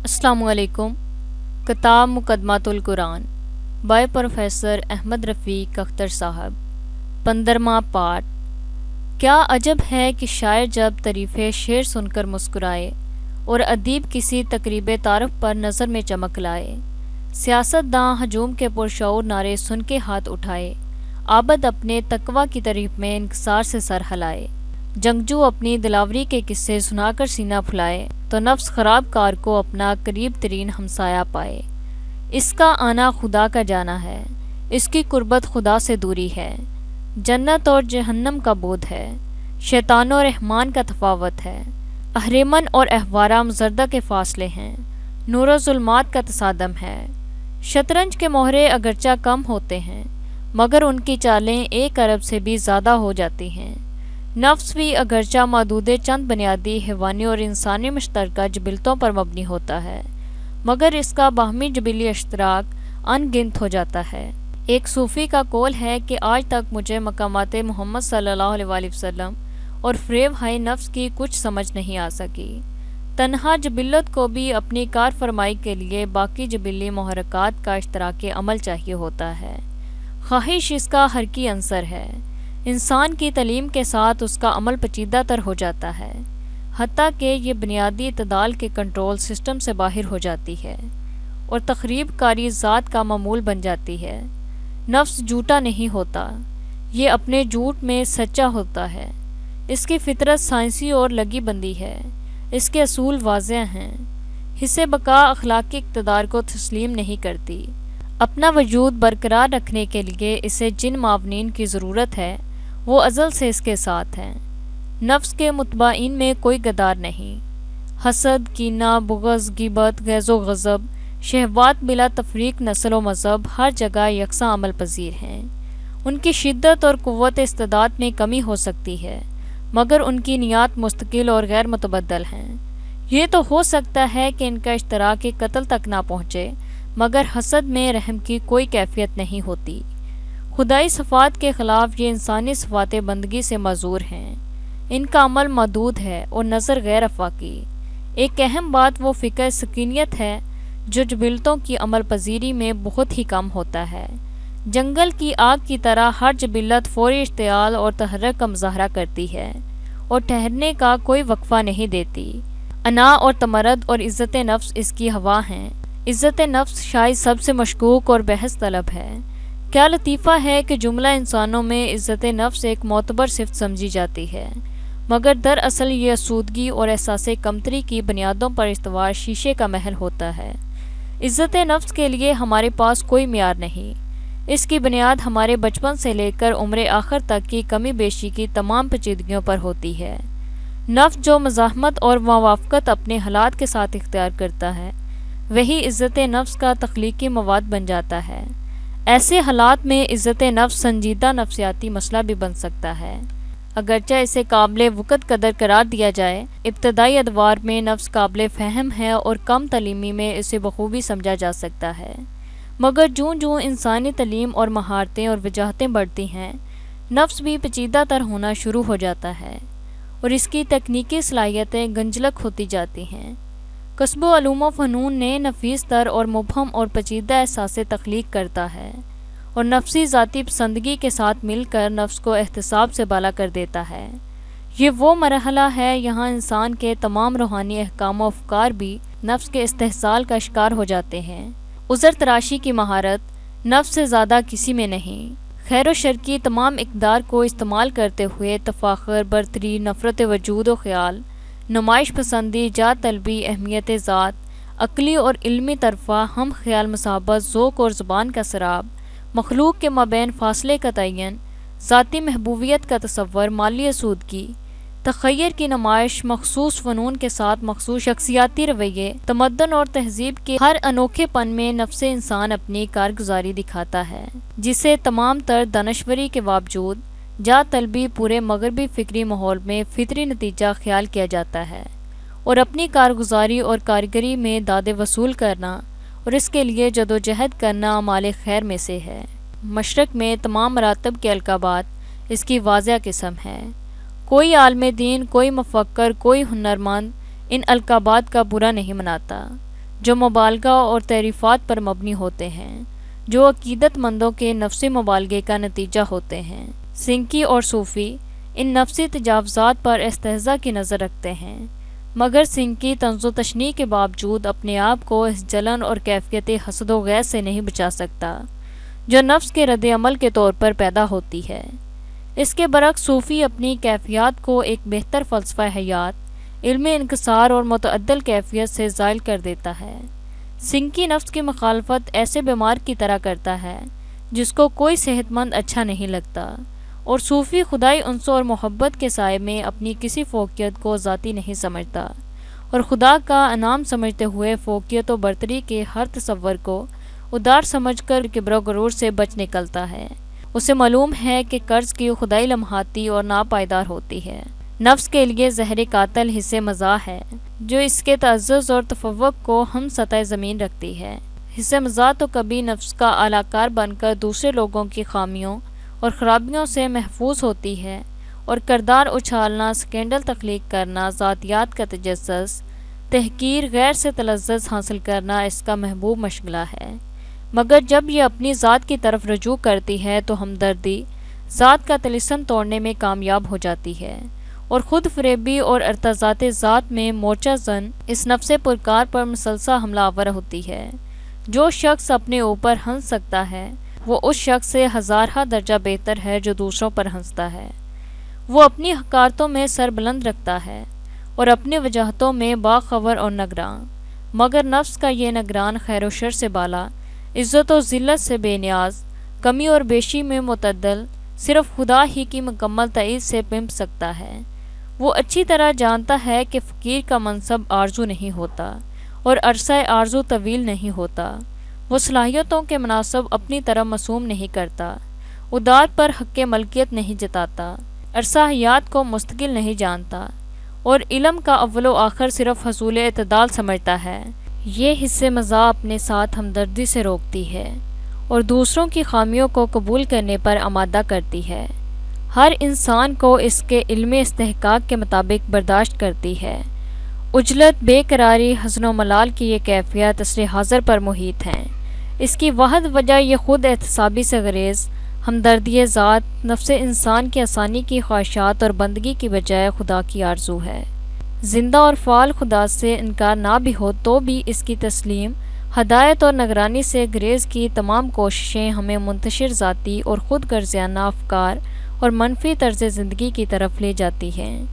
السلام علیکم۔ کتاب مقدمات القرآن بائے پروفیسر احمد رفیق اختر صاحب، 15واں پارٹ۔ کیا عجب ہے کہ شاعر جب تعریف شعر سن کر مسکرائے اور ادیب کسی تقریب تعارف پر نظر میں چمک لائے، سیاست داں ہجوم کے پرشعور نعرے سن کے ہاتھ اٹھائے، عابد اپنے تقویٰ کی تعریف میں انکسار سے سر ہلائے، جنگجو اپنی دلاوری کے قصے سنا کر سینہ پھلائے، تو نفس خراب کار کو اپنا قریب ترین ہمسایہ پائے۔ اس کا آنا خدا کا جانا ہے، اس کی قربت خدا سے دوری ہے، جنت اور جہنم کا بود ہے، شیطان و رحمان کا تفاوت ہے، اہریمن اور احوارہ مزردہ کے فاصلے ہیں، نور و ظلمات کا تصادم ہے۔ شطرنج کے مہرے اگرچہ کم ہوتے ہیں مگر ان کی چالیں 1 ارب سے بھی زیادہ ہو جاتی ہیں۔ نفس بھی اگرچہ محدود چند بنیادی حیوانی اور انسانی مشترکہ جبلتوں پر مبنی ہوتا ہے مگر اس کا باہمی جبلی اشتراک ان گنت ہو جاتا ہے۔ ایک صوفی کا قول ہے کہ آج تک مجھے مقامات محمد صلی اللہ علیہ وآلہ وسلم اور فریب ہائے نفس کی کچھ سمجھ نہیں آ سکی۔ تنہا جبلت کو بھی اپنی کار فرمائی کے لیے باقی جبلی محرکات کا اشتراک عمل چاہیے ہوتا ہے۔ خواہش اس کا حرکی عنصر ہے۔ انسان کی تعلیم کے ساتھ اس کا عمل پیچیدہ تر ہو جاتا ہے، حتیٰ کہ یہ بنیادی اعتدال کے کنٹرول سسٹم سے باہر ہو جاتی ہے اور تخریب کاری ذات کا معمول بن جاتی ہے۔ نفس جھوٹا نہیں ہوتا، یہ اپنے جھوٹ میں سچا ہوتا ہے۔ اس کی فطرت سائنسی اور لگی بندی ہے، اس کے اصول واضح ہیں۔ حصہ بقا اخلاقی اقتدار کو تسلیم نہیں کرتی۔ اپنا وجود برقرار رکھنے کے لیے اسے جن معاونین کی ضرورت ہے وہ ازل سے اس کے ساتھ ہیں۔ نفس کے متبعین میں کوئی غدار نہیں۔ حسد، کینہ، بغض، غیبت، غیظ و غضب، شہوات بلا تفریق نسل و مذہب ہر جگہ یکساں عمل پذیر ہیں۔ ان کی شدت اور قوت استعداد میں کمی ہو سکتی ہے مگر ان کی نیات مستقل اور غیر متبدل ہیں۔ یہ تو ہو سکتا ہے کہ ان کا اشتراک قتل تک نہ پہنچے مگر حسد میں رحم کی کوئی کیفیت نہیں ہوتی۔ خدائی صفات کے خلاف یہ انسانی صفات بندگی سے معذور ہیں۔ ان کا عمل محدود ہے اور نظر غیر افاقی۔ ایک اہم بات وہ فکر سکینیت ہے جو جبلتوں کی عمل پذیری میں بہت ہی کم ہوتا ہے۔ جنگل کی آگ کی طرح ہر جبلت فوری اشتعال اور تحرک کا مظاہرہ کرتی ہے اور ٹھہرنے کا کوئی وقفہ نہیں دیتی۔ انا اور تمرد اور عزت نفس اس کی ہوا ہیں۔ عزت نفس شاید سب سے مشکوک اور بحث طلب ہے۔ کیا لطیفہ ہے کہ جملہ انسانوں میں عزت نفس ایک معتبر صفت سمجھی جاتی ہے مگر دراصل یہ آسودگی اور احساس کمتری کی بنیادوں پر استوار شیشے کا محل ہوتا ہے۔ عزت نفس کے لیے ہمارے پاس کوئی معیار نہیں۔ اس کی بنیاد ہمارے بچپن سے لے کر عمر آخر تک کی کمی بیشی کی تمام پیچیدگیوں پر ہوتی ہے۔ نفس جو مزاحمت اور موافقت اپنے حالات کے ساتھ اختیار کرتا ہے وہی عزت نفس کا تخلیقی مواد بن جاتا ہے۔ ایسے حالات میں عزت نفس سنجیدہ نفسیاتی مسئلہ بھی بن سکتا ہے، اگرچہ اسے قابل وقت قدر قرار دیا جائے۔ ابتدائی ادوار میں نفس قابل فہم ہے اور کم تعلیمی میں اسے بخوبی سمجھا جا سکتا ہے مگر جوں جوں انسانی تعلیم اور مہارتیں اور وجاہتیں بڑھتی ہیں نفس بھی پیچیدہ تر ہونا شروع ہو جاتا ہے اور اس کی تکنیکی صلاحیتیں گنجلک ہوتی جاتی ہیں۔ کسب و علوم و فنون نے نفیس تر اور مبہم اور پیچیدہ احساس تخلیق کرتا ہے اور نفسی ذاتی پسندگی کے ساتھ مل کر نفس کو احتساب سے بالا کر دیتا ہے۔ یہ وہ مرحلہ ہے یہاں انسان کے تمام روحانی احکام و افکار بھی نفس کے استحصال کا شکار ہو جاتے ہیں۔ عذر تراشی کی مہارت نفس سے زیادہ کسی میں نہیں۔ خیر و شر کی تمام اقدار کو استعمال کرتے ہوئے تفاخر، برتری، نفرت وجود و خیال، نمائش پسندی، جاہ طلبی، اہمیت ذات، عقلی اور علمی طرفہ، ہم خیال مسابت، ذوق اور زبان کا سراب، مخلوق کے مابین فاصلے کا تعین، ذاتی محبوبیت کا تصور، مالی آسودگی، تخیر کی نمائش، مخصوص فنون کے ساتھ مخصوص شخصیاتی رویے، تمدن اور تہذیب کے ہر انوکھے پن میں نفس انسان اپنی کارگزاری دکھاتا ہے جسے تمام تر دانشوری کے باوجود جاہ طلبی پورے مغربی فکری ماحول میں فطری نتیجہ خیال کیا جاتا ہے اور اپنی کارگزاری اور کارگری میں داد وصول کرنا اور اس کے لیے جدوجہد کرنا اعمال خیر میں سے ہے۔ مشرق میں تمام مراتب کے القابات اس کی واضح قسم ہے۔ کوئی عالم دین، کوئی مفکر، کوئی ہنرمند ان القابات کا برا نہیں مناتا۔ جو مبالغہ اور تعریفات پر مبنی ہوتے ہیں، جو عقیدت مندوں کے نفسی مبالغے کا نتیجہ ہوتے ہیں۔ سنکی اور صوفی ان نفسی تجاوزات پر استہزاء کی نظر رکھتے ہیں، مگر سنکی طنز و تشنیع کے باوجود اپنے آپ کو اس جلن اور کیفیت حسد و غیظ سے نہیں بچا سکتا جو نفس کے رد عمل کے طور پر پیدا ہوتی ہے۔ اس کے برعکس صوفی اپنی کیفیات کو ایک بہتر فلسفہ حیات، علم انکسار اور متعدل کیفیت سے زائل کر دیتا ہے۔ سنکی نفس کی مخالفت ایسے بیمار کی طرح کرتا ہے جس کو کوئی صحت مند اچھا نہیں لگتا، اور صوفی خدائی انس اور محبت کے سائے میں اپنی کسی فوقیت کو ذاتی نہیں سمجھتا، اور خدا کا انعام سمجھتے ہوئے فوقیت و برتری کے ہر تصور کو ادار سمجھ کر کبر و غرور سے بچ نکلتا ہے۔ اسے معلوم ہے کہ قرض کی خدائی لمحاتی اور ناپائیدار ہوتی ہے۔ نفس کے لیے زہر قاتل حص مزاح ہے جو اس کے تعزز اور تفوق کو ہم سطح زمین رکھتی ہے۔ حص مزاح تو کبھی نفس کا اعلی کار بن کر دوسرے لوگوں کی خامیوں اور خرابیوں سے محفوظ ہوتی ہے، اور کردار اچھالنا، سکینڈل تخلیق کرنا، ذاتیات کا تجسس، تحقیر، غیر سے تلذذ حاصل کرنا اس کا محبوب مشغلہ ہے۔ مگر جب یہ اپنی ذات کی طرف رجوع کرتی ہے تو ہمدردی ذات کا طلسم توڑنے میں کامیاب ہو جاتی ہے، اور خود فریبی اور ارتزاط ذات میں مورچہ زن اس نفس پرکار پر مسلسل حملہ آور ہوتی ہے۔ جو شخص اپنے اوپر ہنس سکتا ہے وہ اس شخص سے ہزارہ درجہ بہتر ہے جو دوسروں پر ہنستا ہے۔ وہ اپنی حقارتوں میں سر بلند رکھتا ہے اور اپنی وجاہتوں میں باخبر اور نگراں، مگر نفس کا یہ نگران خیر و شر سے بالا، عزت و ذلت سے بے نیاز، کمی اور بیشی میں معتدل، صرف خدا ہی کی مکمل تائید سے پنپ سکتا ہے۔ وہ اچھی طرح جانتا ہے کہ فقیر کا منصب آرزو نہیں ہوتا اور عرصہ آرزو طویل نہیں ہوتا۔ وہ صلاحیتوں کے مناسب اپنی طرح معصوم نہیں کرتا، ادار پر حق ملکیت نہیں جتاتا، عرصہ حیات کو مستقل نہیں جانتا، اور علم کا اول و آخر صرف حصول اعتدال سمجھتا ہے۔ یہ حص مزاح اپنے ساتھ ہمدردی سے روکتی ہے اور دوسروں کی خامیوں کو قبول کرنے پر آمادہ کرتی ہے۔ ہر انسان کو اس کے علم استحقاق کے مطابق برداشت کرتی ہے۔ عجلت، بے قراری، حزن و ملال کی یہ کیفیت عصر حاضر پر محیط ہیں۔ اس کی واحد وجہ یہ خود احتسابی سے گریز، ہمدردی ذات، نفس انسان کی آسانی کی خواہشات اور بندگی کی بجائے خدا کی آرزو ہے۔ زندہ اور فعال خدا سے انکار نہ بھی ہو تو بھی اس کی تسلیم، ہدایت اور نگرانی سے گریز کی تمام کوششیں ہمیں منتشر ذاتی اور خود غرضیانہ افکار اور منفی طرز زندگی کی طرف لے جاتی ہیں،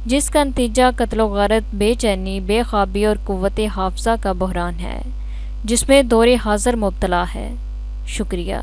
جس کا نتیجہ قتل و غارت، بے چینی، بے خوابی اور قوت حافظہ کا بحران ہے، جس میں دور حاضر مبتلا ہے۔ شکریہ۔